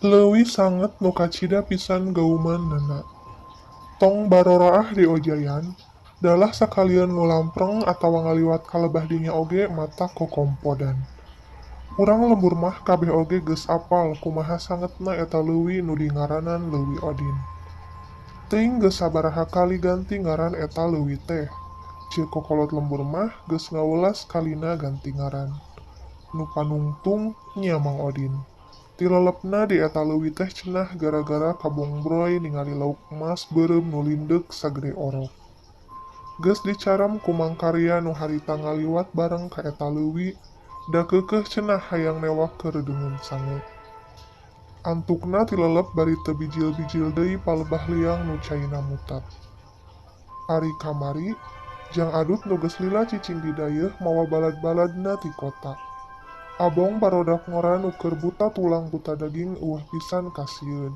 Leuwih sanget nu kacida pisan gaumanana. Tong baroraah di ojayan, dalah sakalian ngulampreng atawa ngaliwat kalebah dinya oge mata kokompodan. Urang lembur mah kabeh oge geus apal kumaha sangetna eta leuwih nu dingaranan Leuwih Odin. Teuing geus sabaraha kali ganti ngaran eta leuwih teh. Ceu kokolot lembur mah geus ngawulas kalina ganti ngaran. Nu panungtung nya Mang Odin. Tilelepna di eta leuwih teh cenah gara-gara kabongbroy ningali lauk emas beureum nu lindeuk sagede orok. Geus dicaram ku Mang Karya nu harita ngaliwat bareng ka eta leuwih, da keukeuh cenah hayang newak keur deungeun sange. Antukna tilelep bari teu bijil-bijil deui palebah liang nu caina mutat. Ari kamari, Jang Adut nu geus lila cicing didayeuh mawa balad-baladna ti kota. Abong barodak ngora nu keur buta tulang buta daging eueuh pisan kasieun.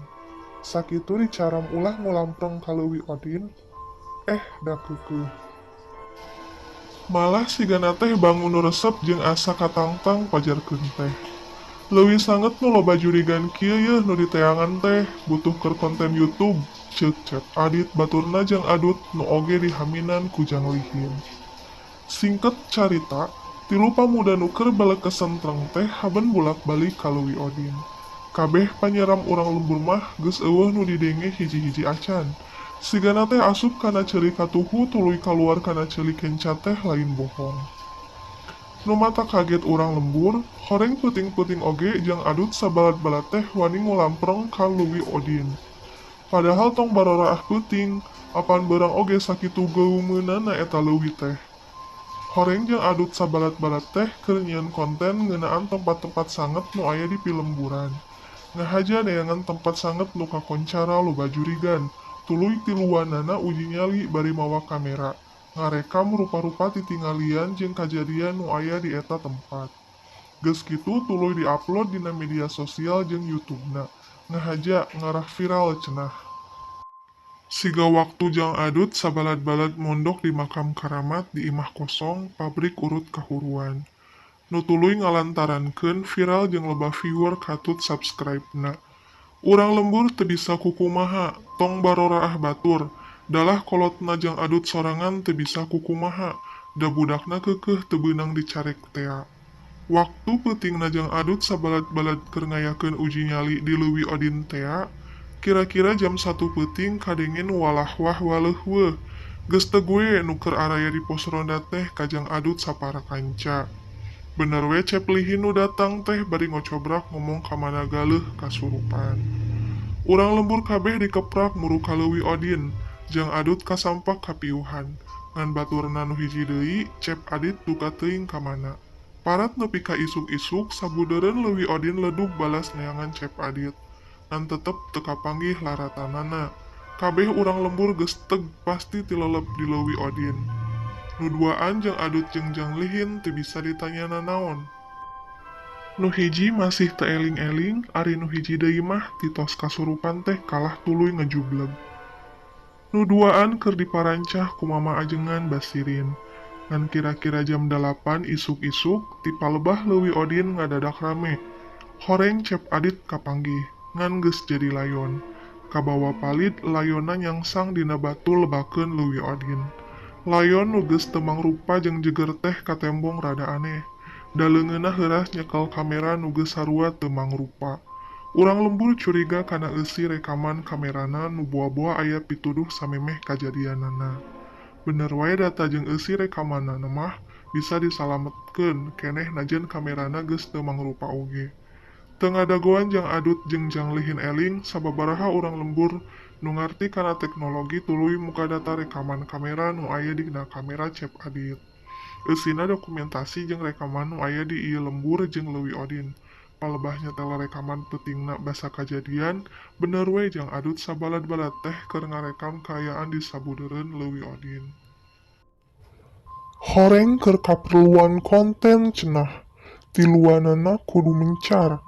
Sakitu dicaram ulah ngulampreng ka Leuwih Odin, da keukeuh. Malah sigana teh bangun nu resep jeung asa katangtang pajarkeun teh. Leuwih sanget nu loba jurigan kieu yeuh nu diteangan teh butuh keur konten YouTube, ceuk Cep Adit baturna Jang Adut nu oge dihaminan ku Jang Lihin. Singket carita, tilu pamuda nu keur baleukesentreng teh haben bulak-balik ka Leuwih Odin. Kabeh panyeram urang lembur mah geus eueuh nu didenge hiji-hiji acan. Sigana teh asup kana ceulik katuhu tuluy kaluar kana ceulik kenca teh lain bohong. Nu mata kaget urang lembur, horeng peuting-peuting oge Jang Adut sabalat-balat teh wani ngulampreng ka Leuwih Odin. Padahal tong baroraah peuting, apan beurang oge sakitu geumeunana eta leuwih teh. Horeng Jang Adut sabalat-balat teh keur nyieun konten ngeunaan tempat-tempat sanget nu aya di pilemburan. Ngahaja neangan tempat sanget nu kakoncara loba jurigan, tuluy tiluanana uji nyali bari mawa kamera, ngarekam rupa-rupa titingalian jeung kajadian nu aya di eta tempat. Geus kitu tuluy diupload dina media sosial jeung YouTube-na. Ngahaja ngarah viral cenah. Siga waktu Jang Adut sabalad-balad mondok di makam karamat di imah kosong pabrik urut kahuruan. Nu tuluy ngalantarankeun viral jeung loba viewer katut subscribe-na. Urang lembur teu bisa kukumaha, tong baroraah batur, dalah kolotna Jang Adut sorangan teu bisa kukumaha, da budakna keukeuh teu beunang dicarek tea. Waktu peutingna Jang Adut sabalad-balad keur ngayakeun uji nyali di Leuwih Odin tea, kira-kira jam 1 peuting kadenge nu walah-wah waleuh weuh. Geus teu gue nu keur araya di pos ronda teh ka Jang Adut sapara kanca. Bener we Cep Lihin nu datang teh bari ngocobrak ngomong ka mana galeuh kasurupan. Urang lembur kabeh dikeprak muru ka Leuwih Odin, Jang Adut kasampak kapiuhan. Ngan baturna nu hiji deui, Cep Adit duka teuing ka mana. Parat nepi ka isuk-isuk, sabudeureun Leuwih Odin ledug balas neangan Cep Adit. Ngan tetep teu kapanggih laratanana. Kabeh urang lembur geus teg pasti tilelep di Leuwih Odin. Nu duaan Jang Adut jeung Jang Lihin teu bisa ditanyana naon. Nu hiji masih teu eling-eling, ari nu hiji deui mah titos kasurupan teh kalah tuluy ngejubleg. Nu duaan keur diparancah ku Mama Ajengan Basirin. Ngan kira-kira jam 8 isuk-isuk, ti palebah Leuwih Odin ngadadak rame. Horeng Cep Adit kapanggih, ngan geus jadi layon. Kabawa palid layonna nyangsang dina batu lebakeun Leuwih Odin. Layon nu geus teu mangrupa jeung jeger teh ka tembong rada aneh. Daleungeunna heuras nyekel kamera nu geus sarua teu mangrupa. Urang lembur curiga kana eusi rekaman kamerana nu boa-boa aya pituduh samemeh kajadianana. Bener wae data jeung eusi rekamanana mah bisa disalametkeun keneh najen kamerana geus teu mangrupa oge. Teu ngadagoan Jang Adut jeung Jang Lihin eling sababaraha urang lembur nu ngarti kana teknologi tuluy muka data rekaman kamera nu aya dina kamera Cep Adit. Eusina dokumentasi jeung rekaman nu aya di ieu lembur jeung Leuwih Odin. Palebah nyetel rekaman peutingna basa kajadian, bener we Jang Adut sabalad-balad teh keur ngarekam kaayaan di sabudeureun Leuwih Odin. Horeng keur kaperluan konten cenah, tiluanana kudu mencar.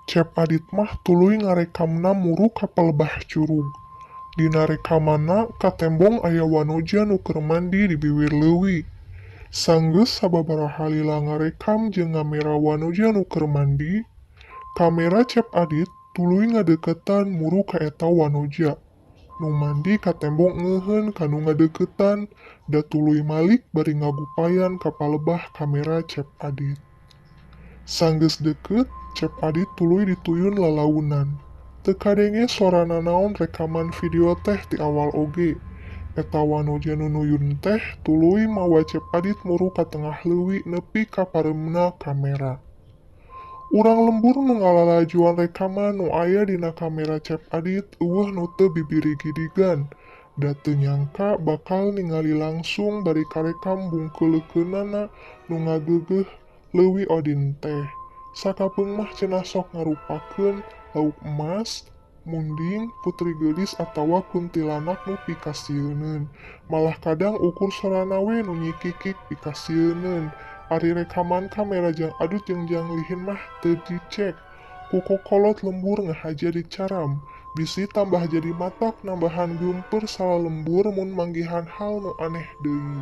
Cep Adit mah tuluy ngarekamna muru ka palebah curug. Dina rekamanna katembong aya wanoja nu keur mandi di bibir leuwih. Sanggeus sababaraha lila ngarekam jeung ngamera wanoja nu keur mandi, kamera Cep Adit Tuluy ngadeketan muru ka eta wanoja. Nu mandi ka tembok ngeuheun kanu ngadeketan, da tuluy malik bari ngagupayan ka palebah kamera Cep Adit. Sanggeus deukeut, Cep Adit tuluy dituyun lalaunan. Teu kadenge sorana naon rekaman video teh ti awal oge. Eta wanoja nu nuyun teh tuluy mawa Cep Adit muru ka tengah leuwih nepi ka pareumna kamera. Urang lembur nu ngalalajuan rekaman nu aya dina kamera Cep Adit eueuh nu teu bibiri-gidigan, da teu nyangka bakal ningali langsung bari karekam bungkeulekeunana nu ngageugeuh leuwih odin teh. Sakapeung mah cenah sok ngarupakeun lauk emas, munding, putri geulis atawa kuntilanak nu pikasieunneun. Malah kadang ukur sorana we nu nyikikik pikasieunneun. Ari rekaman kamera Jang Adut jeung Jang Lihin mah teu dicek. Ku kokolot lembur ngahaja dicaram. Bisi tambah jadi matak nambahan geumpeur salah lembur mun manggihan hal nu aneh deui.